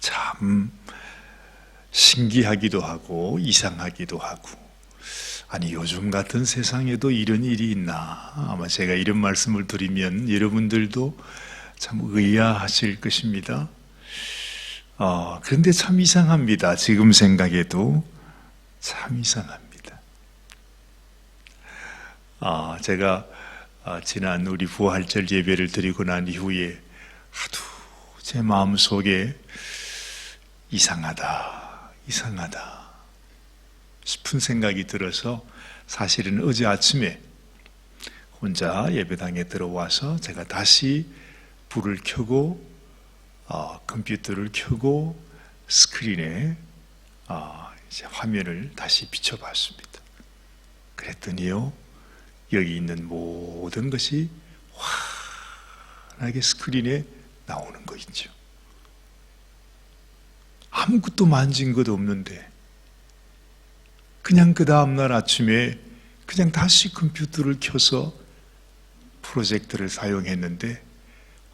참 신기하기도 하고 이상하기도 하고, 아니 요즘 같은 세상에도 이런 일이 있나, 아마 제가 이런 말씀을 드리면 여러분들도 참 의아하실 것입니다. 그런데 참 이상합니다. 지금 생각해도 참 이상합니다. 제가 지난 우리 부활절 예배를 드리고 난 이후에 하도 제 마음속에 이상하다 싶은 생각이 들어서, 사실은 어제 아침에 혼자 예배당에 들어와서 제가 다시 불을 켜고 컴퓨터를 켜고 스크린에 이제 화면을 다시 비춰봤습니다. 그랬더니요, 여기 있는 모든 것이 환하게 스크린에 나오는 거 있죠. 아무것도 만진 것 없는데 그냥 그 다음날 아침에 그냥 다시 컴퓨터를 켜서 프로젝터를 사용했는데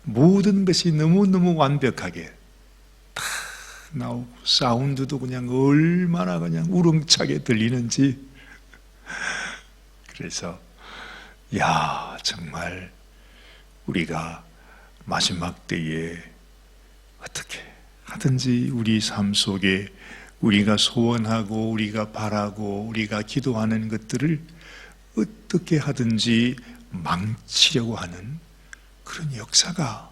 모든 것이 너무너무 완벽하게 다 나오고, 사운드도 그냥 얼마나 그냥 우렁차게 들리는지. 그래서 정말 우리가 마지막 때에 어떻게 하든지 우리 삶 속에 우리가 소원하고 우리가 바라고 우리가 기도하는 것들을 어떻게 하든지 망치려고 하는 그런 역사가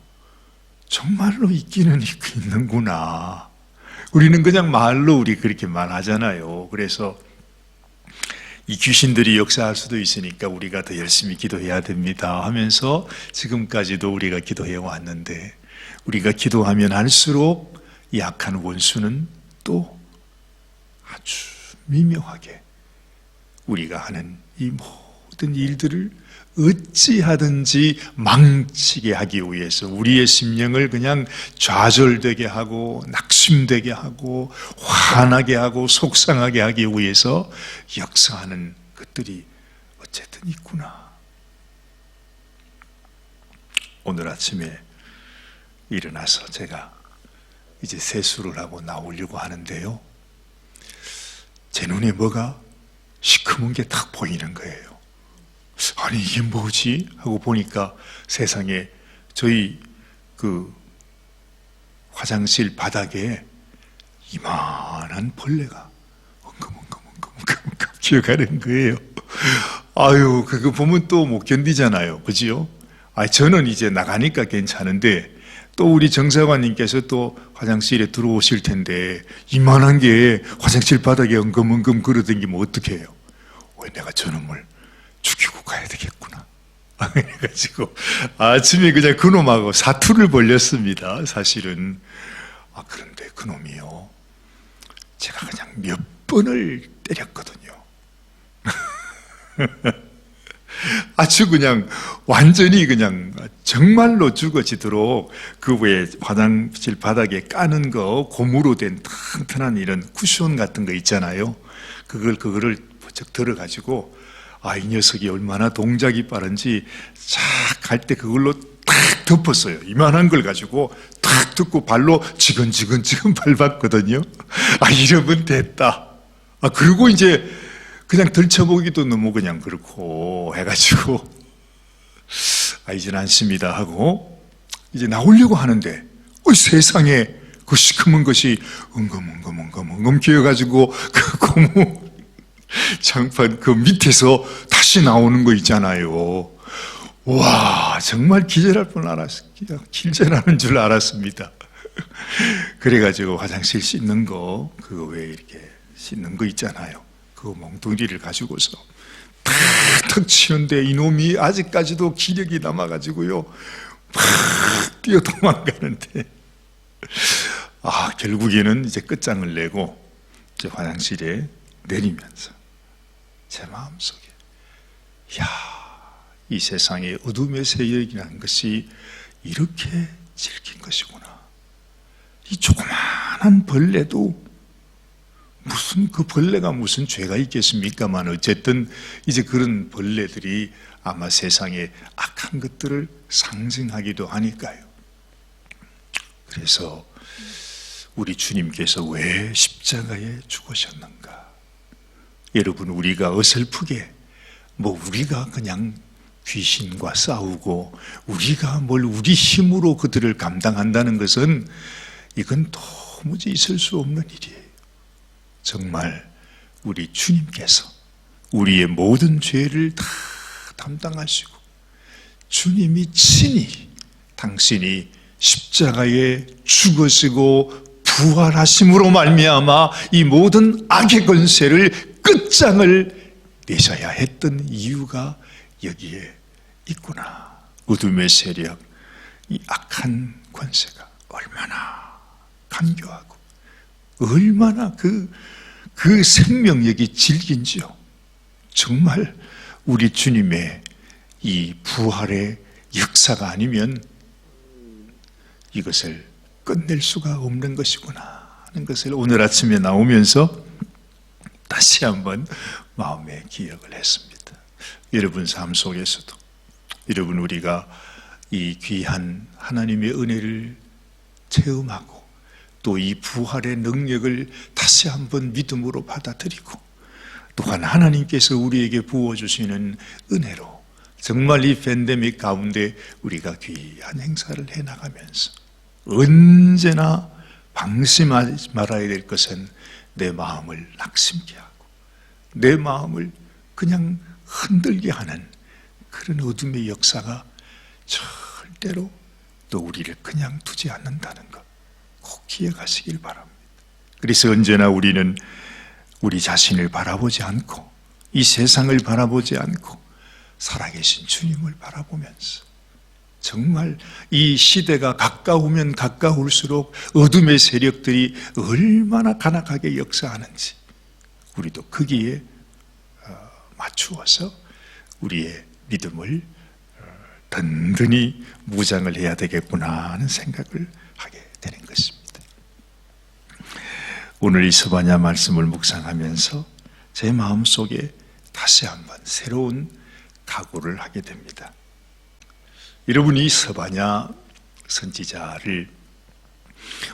정말로 있기는 있는구나. 우리는 그냥 말로 우리 그렇게 말하잖아요. 그래서 이 귀신들이 역사할 수도 있으니까 우리가 더 열심히 기도해야 됩니다 하면서 지금까지도 우리가 기도해 왔는데, 우리가 기도하면 할수록 약한 원수는 또 아주 미묘하게 우리가 하는 이 모든 일들을 어찌하든지 망치게 하기 위해서 우리의 심령을 그냥 좌절되게 하고 낙심되게 하고 화나게 하고 속상하게 하기 위해서 역사하는 것들이 어쨌든 있구나. 오늘 아침에 일어나서 제가 이제 세수를 하고 나오려고 하는데요, 제 눈에 뭐가 시커먼 게 딱 보이는 거예요. 아니 이게 뭐지? 하고 보니까 세상에 저희 그 화장실 바닥에 이만한 벌레가 엉금엉금 기어가는 거예요. 아유, 그거 보면 또 못 견디잖아요. 그지요? 저는 이제 나가니까 괜찮은데, 또 우리 정사관님께서 또 화장실에 들어오실 텐데 이만한 게 화장실 바닥에 엉금엉금 걸어다니면 어떡해요? 왜 내가 저놈을 죽이고 가야 되겠구나. 그래가지고 아침에 그냥 그놈하고 사투를 벌였습니다. 사실은. 그런데 그놈이요, 제가 그냥 몇 번을 때렸거든요. 아주 그냥 완전히 그냥 정말로 죽어지도록 그 외에 화장실 바닥에 까는 거 고무로 된 튼튼한 이런 쿠션 같은 거 있잖아요. 그거를 번쩍 들어가지고, 이 녀석이 얼마나 동작이 빠른지 쫙 갈 때 그걸로 탁 덮었어요. 이만한 걸 가지고 탁 덮고 발로 지근지근 밟았거든요. 이러면 됐다. 그리고 이제 그냥 들춰보기도 너무 그냥 그렇고 해가지고 이제는 안심이다 하고 이제 나오려고 하는데, 세상에 그 시커먼 것이 엉금엉금 기어가지고 그 고무 장판 그 밑에서 다시 나오는 거 있잖아요. 와, 정말 기절할 줄 알았습니다. 그래가지고 화장실 씻는 거, 그거 왜 이렇게 씻는 거 있잖아요. 그 몽둥이를 가지고서 탁탁 치는데 이놈이 아직까지도 기력이 남아가지고요, 막 뛰어 도망가는데, 결국에는 이제 끝장을 내고 이제 화장실에 내리면서 제 마음속에, 이 세상의 어둠의 세력이라는 것이 이렇게 질긴 것이구나. 이 조그마한 벌레도 그 벌레가 무슨 죄가 있겠습니까만, 어쨌든 이제 그런 벌레들이 아마 세상의 악한 것들을 상징하기도 하니까요. 그래서 우리 주님께서 왜 십자가에 죽으셨는가? 여러분, 우리가 어설프게 우리가 그냥 귀신과 싸우고 우리가 우리 힘으로 그들을 감당한다는 것은 이건 도무지 있을 수 없는 일이에요. 정말 우리 주님께서 우리의 모든 죄를 다 담당하시고 주님이 친히 당신이 십자가에 죽으시고 부활하심으로 말미암아 이 모든 악의 권세를 끝장을 내셔야 했던 이유가 여기에 있구나. 어둠의 세력, 이 악한 권세가 얼마나 간교하고 얼마나 그 생명력이 질긴지요. 정말 우리 주님의 이 부활의 역사가 아니면 이것을 끝낼 수가 없는 것이구나 하는 것을 오늘 아침에 나오면서 다시 한번 마음에 기억을 했습니다. 여러분 삶 속에서도 여러분 우리가 이 귀한 하나님의 은혜를 체험하고 또 이 부활의 능력을 다시 한번 믿음으로 받아들이고 또한 하나님께서 우리에게 부어주시는 은혜로 정말 이 팬데믹 가운데 우리가 귀한 행사를 해나가면서 언제나 방심하지 말아야 될 것은 내 마음을 낙심케 하고 내 마음을 그냥 흔들게 하는 그런 어둠의 역사가 절대로 또 우리를 그냥 두지 않는다는 것 꼭 기억하시길 바랍니다. 그래서 언제나 우리는 우리 자신을 바라보지 않고 이 세상을 바라보지 않고 살아계신 주님을 바라보면서 정말 이 시대가 가까우면 가까울수록 어둠의 세력들이 얼마나 간악하게 역사하는지 우리도 거기에 맞추어서 우리의 믿음을 든든히 무장을 해야 되겠구나 하는 생각을 하게 되는 것입니다. 오늘 이 스바냐 말씀을 묵상하면서 제 마음속에 다시 한번 새로운 각오를 하게 됩니다. 여러분이 스바냐 선지자를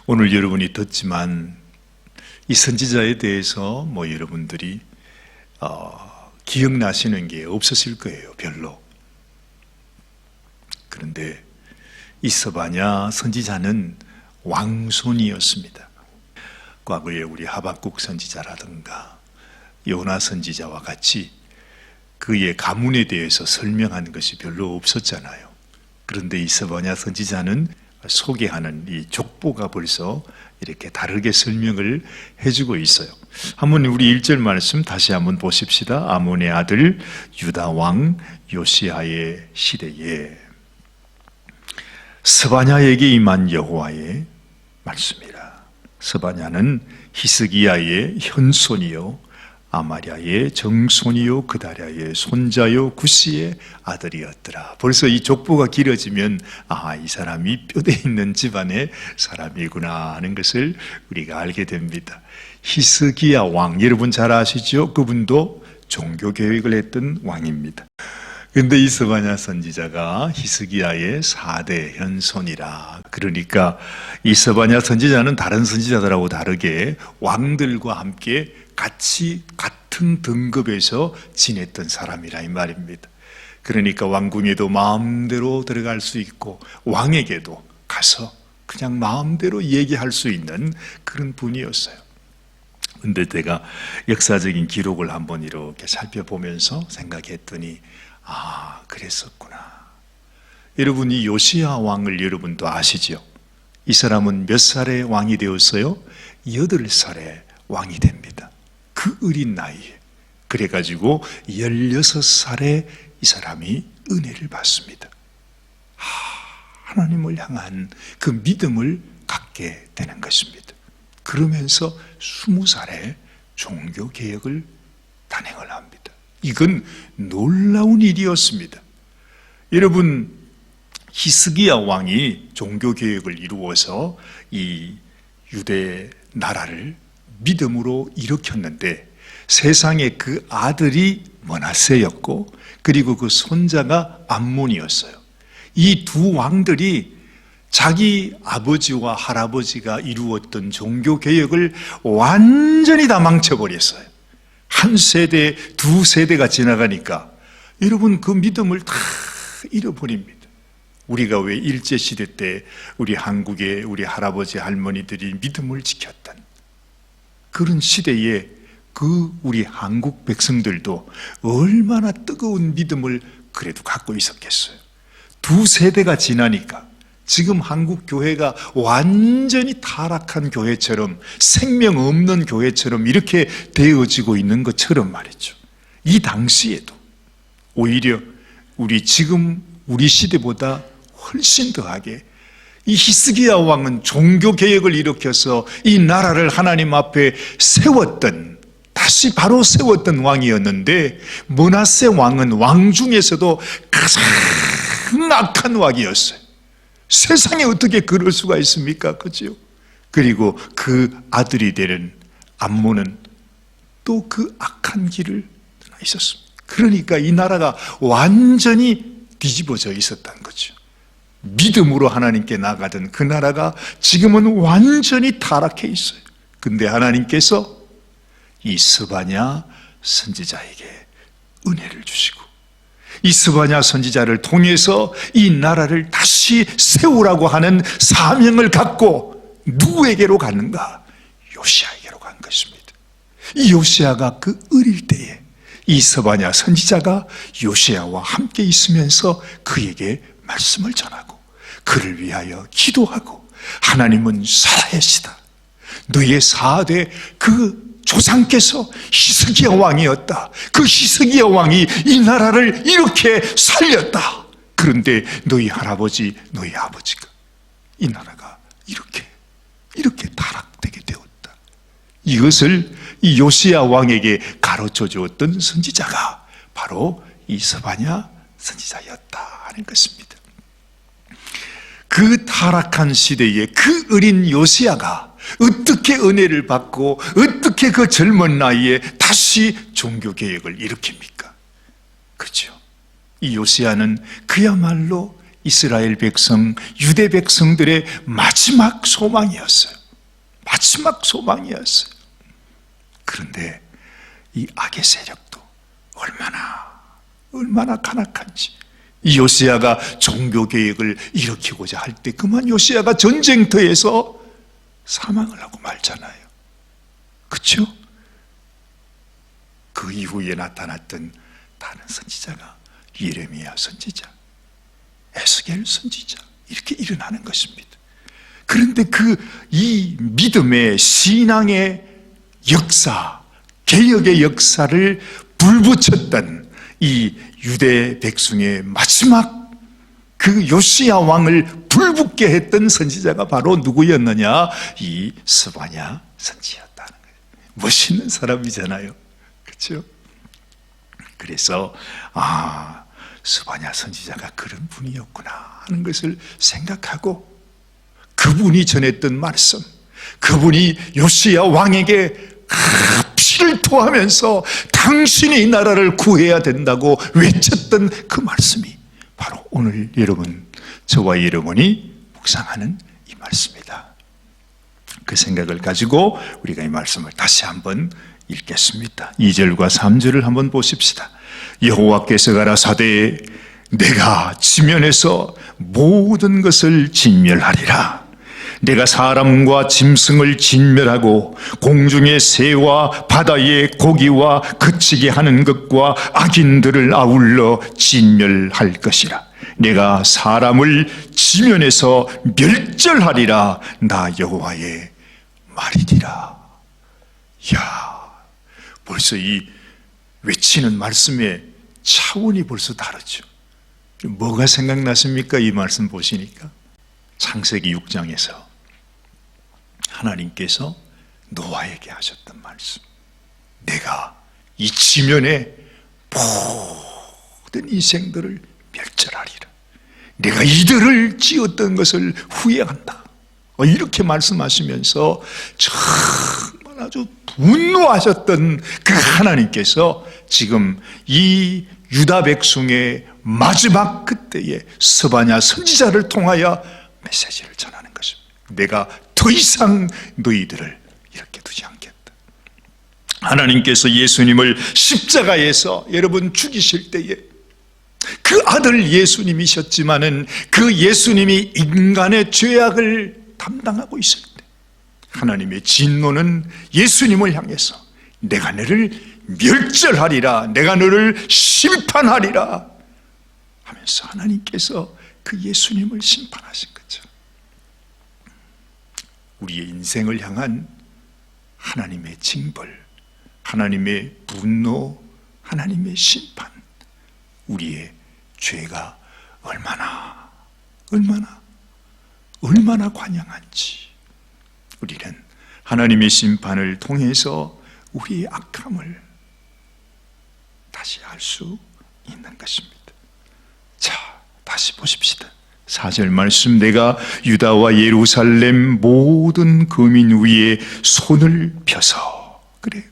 오늘 여러분이 듣지만 이 선지자에 대해서 여러분들이 기억나시는 게 없으실 거예요. 별로. 그런데 이 스바냐 선지자는 왕손이었습니다. 과거에 우리 하박국 선지자라든가 요나 선지자와 같이 그의 가문에 대해서 설명한 것이 별로 없었잖아요. 그런데 이 스바냐 선지자는 소개하는 이 족보가 벌써 이렇게 다르게 설명을 해주고 있어요. 한번 우리 1절 말씀 다시 한번 보십시다. 아몬의 아들 유다 왕 요시아의 시대에 스바냐에게 임한 여호와의 말씀이라. 스바냐는 히스기야의 현손이요 아마랴의 정손이요 그다랴의 손자요 구시의 아들이었더라. 벌써 이 족보가 길어지면 이 사람이 뼈대 있는 집안의 사람이구나 하는 것을 우리가 알게 됩니다. 히스기야 왕, 여러분 잘 아시죠? 그분도 종교개혁을 했던 왕입니다. 그런데 이 스바냐 선지자가 히스기야의 4대 현손이라. 그러니까 이 스바냐 선지자는 다른 선지자들하고 다르게 왕들과 함께 같이 같은 등급에서 지냈던 사람이라 이 말입니다. 그러니까 왕궁에도 마음대로 들어갈 수 있고 왕에게도 가서 그냥 마음대로 얘기할 수 있는 그런 분이었어요. 그런데 제가 역사적인 기록을 한번 이렇게 살펴보면서 생각했더니 그랬었구나. 여러분 이 요시야 왕을 여러분도 아시죠? 이 사람은 몇 살에 왕이 되었어요? 8살에 왕이 됩니다. 그 어린 나이에. 그래가지고 16살에 이 사람이 은혜를 받습니다. 하나님을 향한 그 믿음을 갖게 되는 것입니다. 그러면서 20살에 종교개혁을 단행을 합니다. 이건 놀라운 일이었습니다. 여러분 히스기야 왕이 종교개혁을 이루어서 이 유대 나라를 믿음으로 일으켰는데 세상에 그 아들이 므낫세였고 그리고 그 손자가 암몬이었어요. 이 두 왕들이 자기 아버지와 할아버지가 이루었던 종교개혁을 완전히 다 망쳐버렸어요. 한 세대, 두 세대가 지나가니까 여러분 그 믿음을 다 잃어버립니다. 우리가 왜 일제시대 때 우리 한국의 우리 할아버지 할머니들이 믿음을 지켰던 그런 시대에 그 우리 한국 백성들도 얼마나 뜨거운 믿음을 그래도 갖고 있었겠어요. 두 세대가 지나니까 지금 한국 교회가 완전히 타락한 교회처럼, 생명 없는 교회처럼 이렇게 되어지고 있는 것처럼 말이죠. 이 당시에도 오히려 지금 우리 시대보다 훨씬 더하게 이 히스기야 왕은 종교개혁을 일으켜서 이 나라를 하나님 앞에 다시 바로 세웠던 왕이었는데, 므낫세 왕은 왕 중에서도 가장 악한 왕이었어요. 세상에 어떻게 그럴 수가 있습니까? 그죠? 그리고 그 아들이 되는 암몬은 또 그 악한 길을 떠나 있었습니다. 그러니까 이 나라가 완전히 뒤집어져 있었던 거죠. 믿음으로 하나님께 나가던 그 나라가 지금은 완전히 타락해 있어요. 근데 하나님께서 이 스바냐 선지자에게 은혜를 주시고, 이 스바냐 선지자를 통해서 이 나라를 다시 세우라고 하는 사명을 갖고 누구에게로 갔는가? 요시야에게로 간 것입니다. 이 요시야가 그 어릴 때에 이 스바냐 선지자가 요시야와 함께 있으면서 그에게 말씀을 전하고 그를 위하여 기도하고, 하나님은 살아계시다, 너의 4대 그 조상께서 히스기야 왕이었다, 그 히스기야 왕이 이 나라를 이렇게 살렸다, 그런데 너희 할아버지 너희 아버지가 이 나라가 이렇게 타락되게 되었다. 이것을 이 요시야 왕에게 가르쳐 주었던 선지자가 바로 이 스바냐 선지자였다 하는 것입니다. 그 타락한 시대에 그 어린 요시야가 어떻게 은혜를 받고 어떻게 그 젊은 나이에 다시 종교개혁을 일으킵니까? 그렇죠? 이 요시야는 그야말로 이스라엘 백성, 유대 백성들의 마지막 소망이었어요. 마지막 소망이었어요. 그런데 이 악의 세력도 얼마나 간악한지, 이 요시야가 종교개혁을 일으키고자 할 때 그만 요시야가 전쟁터에서 사망을 하고 말잖아요. 그렇죠? 그 이후에 나타났던 다른 선지자가 예레미야 선지자, 에스겔 선지자, 이렇게 일어나는 것입니다. 그런데 이 믿음의 신앙의 역사, 개혁의 역사를 불붙였던 이 유대 백성의 마지막 그 요시야 왕을 불붙게 했던 선지자가 바로 누구였느냐? 이 스바냐 선지자였다는 거예요. 멋있는 사람이잖아요. 그렇죠? 그래서 스바냐 선지자가 그런 분이었구나 하는 것을 생각하고, 그분이 전했던 말씀, 그분이 요시야 왕에게 피를 토하면서 당신이 이 나라를 구해야 된다고 외쳤던 그 말씀이 바로 오늘 저와 여러분이 묵상하는 이 말씀이다. 그 생각을 가지고 우리가 이 말씀을 다시 한번 읽겠습니다. 2절과 3절을 한번 보십시다. 여호와께서 가라사대 내가 지면에서 모든 것을 진멸하리라. 내가 사람과 짐승을 진멸하고 공중의 새와 바다의 고기와 그치게 하는 것과 악인들을 아울러 진멸할 것이라. 내가 사람을 지면에서 멸절하리라. 나 여호와의 말이니라. 벌써 이 외치는 말씀의 차원이 벌써 다르죠. 뭐가 생각나십니까? 이 말씀 보시니까 창세기 6장에서 하나님께서 노아에게 하셨던 말씀, 내가 이 지면의 모든 인생들을 멸절하리라. 내가 이들을 지었던 것을 후회한다. 이렇게 말씀하시면서 정말 아주 분노하셨던 그 하나님께서 지금 이 유다 백성의 마지막 그때에 스바냐 선지자를 통하여 메시지를 전하는 것입니다. 내가 더 이상 너희들을 이렇게 두지 않겠다. 하나님께서 예수님을 십자가에서 여러분 죽이실 때에 그 아들 예수님이셨지만은 그 예수님이 인간의 죄악을 담당하고 있을 때 하나님의 진노는 예수님을 향해서 내가 너를 멸절하리라, 내가 너를 심판하리라 하면서 하나님께서 그 예수님을 심판하신 거죠. 우리의 인생을 향한 하나님의 징벌, 하나님의 분노, 하나님의 심판, 우리의 죄가 얼마나 관영한지 우리는 하나님의 심판을 통해서 우리의 악함을 다시 알 수 있는 것입니다. 자, 다시 보십시다. 4절 말씀, 내가 유다와 예루살렘 모든 거민 위에 손을 펴서, 그래요,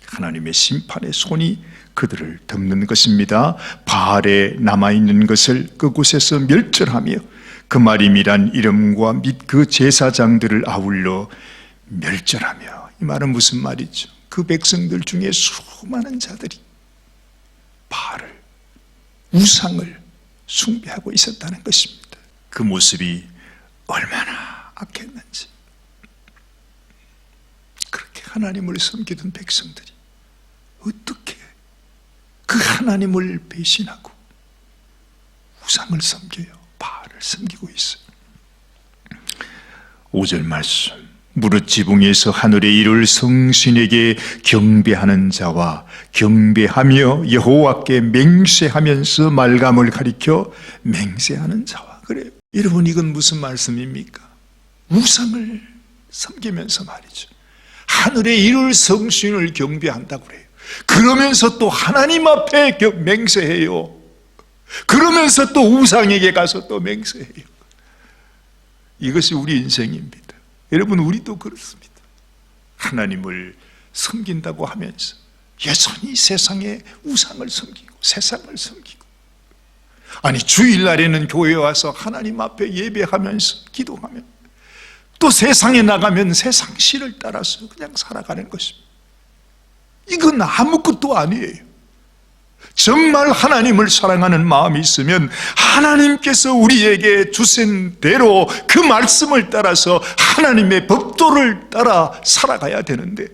하나님의 심판의 손이 그들을 덮는 것입니다. 바알에 남아있는 것을 그곳에서 멸절하며 그 마림이란 이름과 및 그 제사장들을 아울러 멸절하며, 이 말은 무슨 말이죠? 그 백성들 중에 수많은 자들이 바알을, 우상을 숭배하고 있었다는 것입니다. 그 모습이 얼마나 악했는지. 그렇게 하나님을 섬기던 백성들이 어떻게 그 하나님을 배신하고 우상을 섬겨요? 바알을 섬기고 있어요. 5절 말씀, 무릇 지붕에서 하늘에 이를 성신에게 경배하는 자와 경배하며 여호와께 맹세하면서 말감을 가리켜 맹세하는 자와, 그래요. 여러분, 이건 무슨 말씀입니까? 우상을 섬기면서 말이죠. 하늘에 이를 성신을 경배한다고 그래요. 그러면서 또 하나님 앞에 맹세해요. 그러면서 또 우상에게 가서 또 맹세해요. 이것이 우리 인생입니다. 여러분, 우리도 그렇습니다. 하나님을 섬긴다고 하면서 여전히 세상의 우상을 섬기고 세상을 섬기고, 아니 주일날에는 교회에 와서 하나님 앞에 예배하면서 기도하면 또 세상에 나가면 세상 실을 따라서 그냥 살아가는 것입니다. 이건 아무것도 아니에요. 정말 하나님을 사랑하는 마음이 있으면 하나님께서 우리에게 주신 대로 그 말씀을 따라서 하나님의 법도를 따라 살아가야 되는데,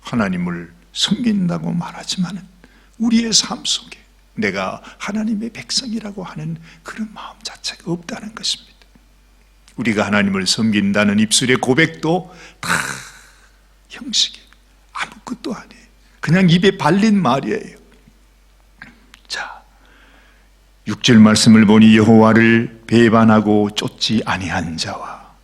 하나님을 섬긴다고 말하지만 우리의 삶 속에 내가 하나님의 백성이라고 하는 그런 마음 자체가 없다는 것입니다. 우리가 하나님을 섬긴다는 입술의 고백도 다 형식이에요. 아무것도 아니에요. 그냥 입에 발린 말이에요. 자, 6절 말씀을 보니 여호와를 배반하고 쫓지 아니한 자와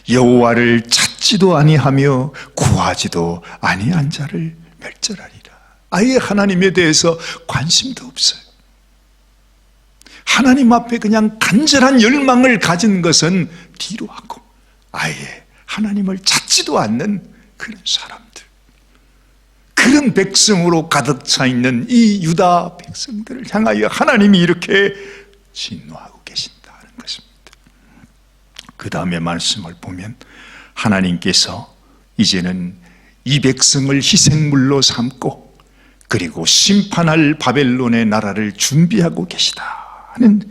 여호와를 찾지도 아니하며 구하지도 아니한 자를 멸절하리라. 아예 하나님에 대해서 관심도 없어요. 하나님 앞에 그냥 간절한 열망을 가진 것은 뒤로 하고 아예 하나님을 찾지도 않는 그런 사람들, 그런 백성으로 가득 차 있는 이 유다 백성들을 향하여 하나님이 이렇게 진노하고 계신다는 것입니다. 그 다음에 말씀을 보면 하나님께서 이제는 이 백성을 희생물로 삼고 그리고 심판할 바벨론의 나라를 준비하고 계시다 하는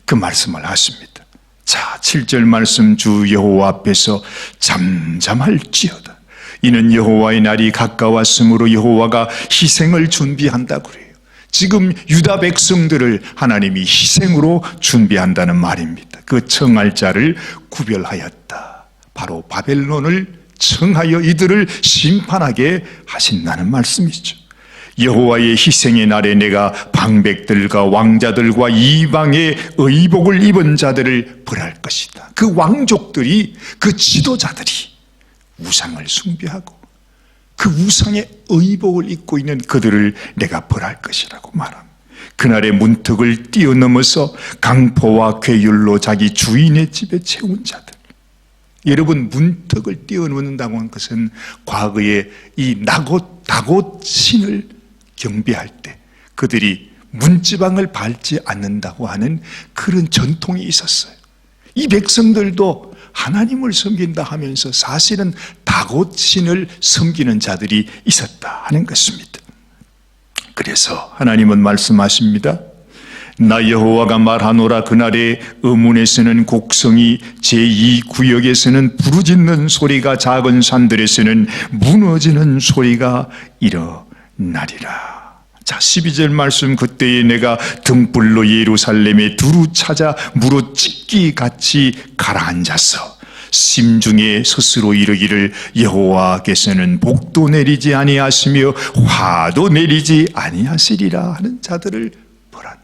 그 말씀을 하십니다. 자, 7절 말씀, 주 여호와 앞에서 잠잠할지어다. 이는 여호와의 날이 가까웠으므로 여호와가 희생을 준비한다고 그래요. 지금 유다 백성들을 하나님이 희생으로 준비한다는 말입니다. 그 청할 자를 구별하였다. 바로 바벨론을 청하여 이들을 심판하게 하신다는 말씀이죠. 여호와의 희생의 날에 내가 방백들과 왕자들과 이방의 의복을 입은 자들을 벌할 것이다. 그 왕족들이, 그 지도자들이 우상을 숭배하고 그 우상의 의복을 입고 있는 그들을 내가 벌할 것이라고 말합니다. 그날의 문턱을 뛰어넘어서 강포와 괴율로 자기 주인의 집에 채운 자들. 여러분, 문턱을 뛰어넘는다고 하는 것은 과거에 이 다곶 신을 경배할 때 그들이 문지방을 밟지 않는다고 하는 그런 전통이 있었어요. 이 백성들도 하나님을 섬긴다 하면서 사실은 다곶신을 섬기는 자들이 있었다 하는 것입니다. 그래서 하나님은 말씀하십니다. 나 여호와가 말하노라. 그날에 의문에서는 곡성이, 제2구역에서는 부르짖는 소리가, 작은 산들에서는 무너지는 소리가 일어나리라. 자, 12절 말씀. 그때에 내가 등불로 예루살렘에 두루 찾아 무릇 찢기 같이 가라앉아서 심중에 스스로 이르기를 여호와께서는 복도 내리지 아니하시며 화도 내리지 아니하시리라 하는 자들을 보란다.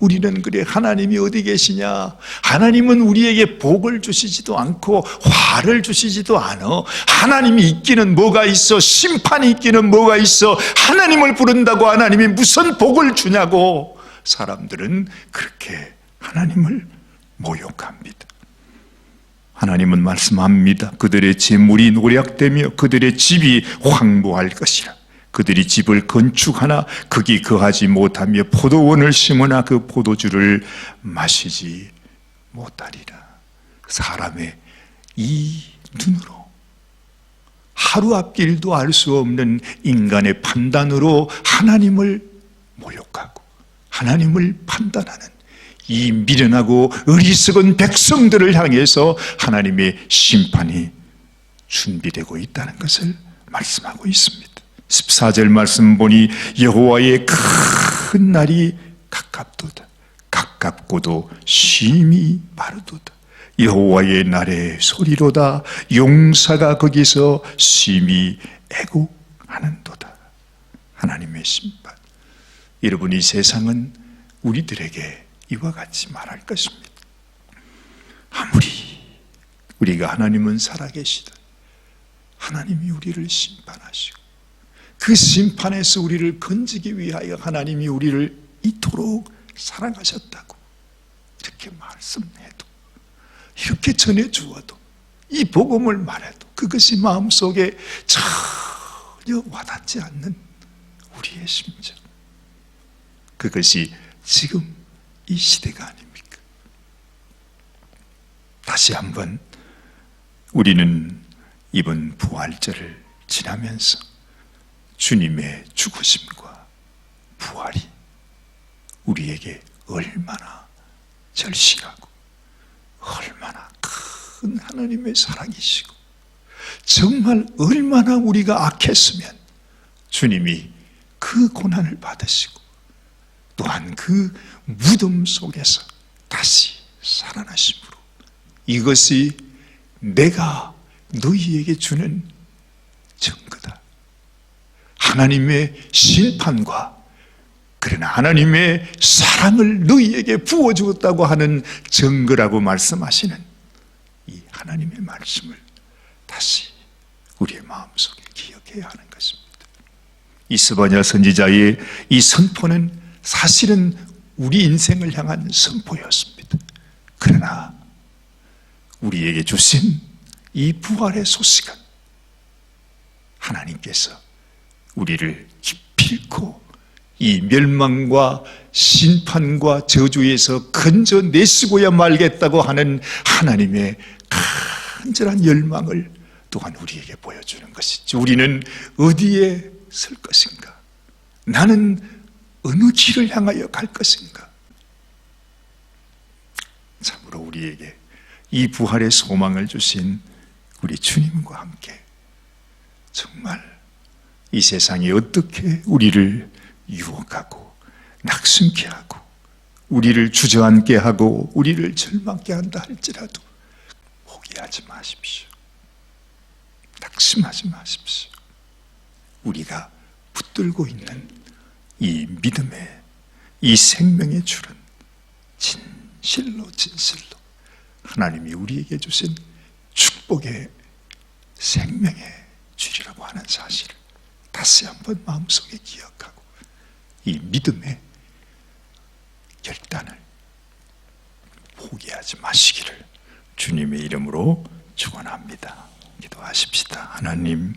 우리는 그래, 하나님이 어디 계시냐? 하나님은 우리에게 복을 주시지도 않고 화를 주시지도 않아. 하나님이 있기는 뭐가 있어? 심판이 있기는 뭐가 있어? 하나님을 부른다고 하나님이 무슨 복을 주냐고. 사람들은 그렇게 하나님을 모욕합니다. 하나님은 말씀합니다. 그들의 재물이 노략되며 그들의 집이 황무할 것이라. 그들이 집을 건축하나 거기 거하지 못하며 포도원을 심으나 그 포도주를 마시지 못하리라. 사람의 이 눈으로, 하루 앞길도 알 수 없는 인간의 판단으로 하나님을 모욕하고 하나님을 판단하는 이 미련하고 어리석은 백성들을 향해서 하나님의 심판이 준비되고 있다는 것을 말씀하고 있습니다. 14절 말씀 보니 여호와의 큰 날이 가깝도다. 가깝고도 심히 빠르도다. 여호와의 날의 소리로다. 용사가 거기서 심히 애곡하는도다. 하나님의 심판. 여러분, 이 세상은 우리들에게 이와 같이 말할 것입니다. 아무리 우리가 하나님은 살아계시다, 하나님이 우리를 심판하시고 그 심판에서 우리를 건지기 위하여 하나님이 우리를 이토록 사랑하셨다고 이렇게 말씀해도, 이렇게 전해주어도, 이 복음을 말해도 그것이 마음속에 전혀 와닿지 않는 우리의 심정, 그것이 지금 이 시대가 아닙니까? 다시 한번 우리는 이번 부활절을 지나면서 주님의 죽으심과 부활이 우리에게 얼마나 절실하고 얼마나 큰 하나님의 사랑이시고 정말 얼마나 우리가 악했으면 주님이 그 고난을 받으시고 또한 그 무덤 속에서 다시 살아나심으로 이것이 내가 너희에게 주는 증거다. 하나님의 심판과 그러나 하나님의 사랑을 너희에게 부어주었다고 하는 증거라고 말씀하시는 이 하나님의 말씀을 다시 우리의 마음속에 기억해야 하는 것입니다. 이스바냐 선지자의 이 선포는 사실은 우리 인생을 향한 선포였습니다. 그러나 우리에게 주신 이 부활의 소식은 하나님께서 우리를 기필코 이 멸망과 심판과 저주에서 건져내시고야 말겠다고 하는 하나님의 간절한 열망을 또한 우리에게 보여주는 것이죠. 우리는 어디에 설 것인가? 나는 어느 길을 향하여 갈 것인가? 참으로 우리에게 이 부활의 소망을 주신 우리 주님과 함께 정말 이 세상이 어떻게 우리를 유혹하고 낙심케 하고 우리를 주저앉게 하고 우리를 절망케 한다 할지라도 포기하지 마십시오. 낙심하지 마십시오. 우리가 붙들고 있는 이 믿음의, 이 생명의 줄은 진실로 하나님이 우리에게 주신 축복의 생명의 줄이라고 하는 사실을 다시 한번 마음속에 기억하고 이 믿음의 결단을 포기하지 마시기를 주님의 이름으로 축원합니다. 기도하십시다. 하나님,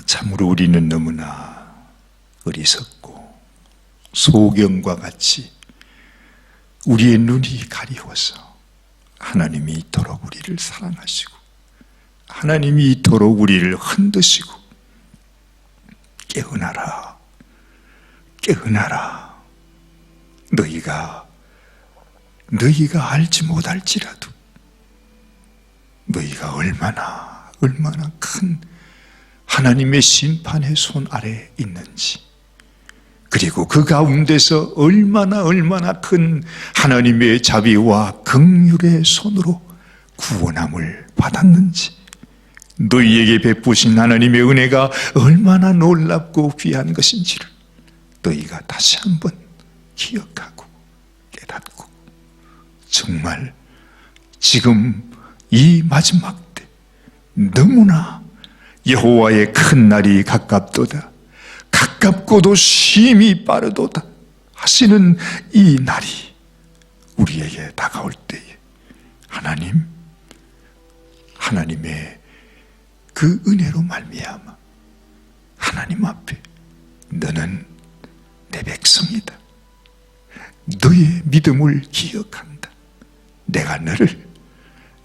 참으로 우리는 너무나 어리석고 소경과 같이 우리의 눈이 가리워서 하나님이 이토록 우리를 사랑하시고 하나님이 이토록 우리를 흔드시고 깨어나라, 깨어나라. 너희가 알지 못할지라도 너희가 얼마나 큰 하나님의 심판의 손 아래 있는지, 그리고 그 가운데서 얼마나 큰 하나님의 자비와 긍휼의 손으로 구원함을 받았는지, 너희에게 베푸신 하나님의 은혜가 얼마나 놀랍고 귀한 것인지를 너희가 다시 한번 기억하고 깨닫고, 정말 지금 이 마지막 때 너무나 여호와의 큰 날이 가깝도다, 가깝고도 심히 빠르도다 하시는 이 날이 우리에게 다가올 때에 하나님의 그 은혜로 말미암아 하나님 앞에 너는 내 백성이다, 너의 믿음을 기억한다, 내가 너를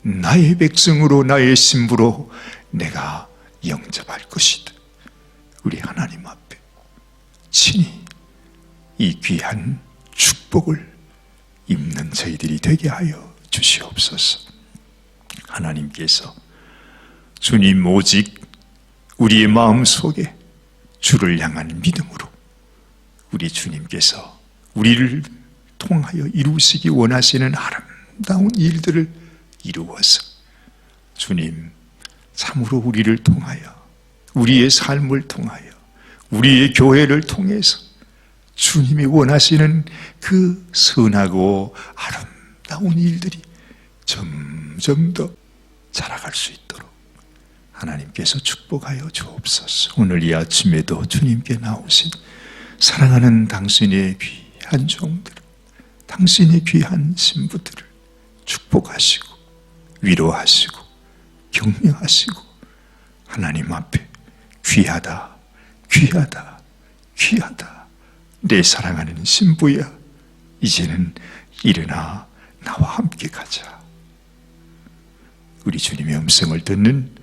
나의 백성으로 나의 신부로 내가 영접할 것이다. 우리 하나님 앞에 친히 이 귀한 축복을 입는 저희들이 되게 하여 주시옵소서. 하나님께서 주님 오직 우리의 마음속에 주를 향한 믿음으로 우리 주님께서 우리를 통하여 이루시기 원하시는 아름다운 일들을 이루어서 주님 참으로 우리를 통하여, 우리의 삶을 통하여, 우리의 교회를 통해서 주님이 원하시는 그 선하고 아름다운 일들이 점점 더 자라갈 수 있도록 하나님께서 축복하여 주옵소서. 오늘 이 아침에도 주님께 나오신 사랑하는 당신의 귀한 종들, 당신의 귀한 신부들을 축복하시고 위로하시고 격려하시고 하나님 앞에 귀하다, 귀하다, 귀하다, 내 사랑하는 신부야, 이제는 일어나 나와 함께 가자. 우리 주님의 음성을 듣는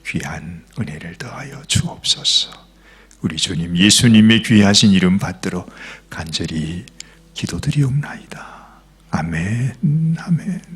귀한 은혜를 더하여 주옵소서. 우리 주님 예수님의 귀하신 이름 받들어 간절히 기도드리옵나이다. 아멘, 아멘.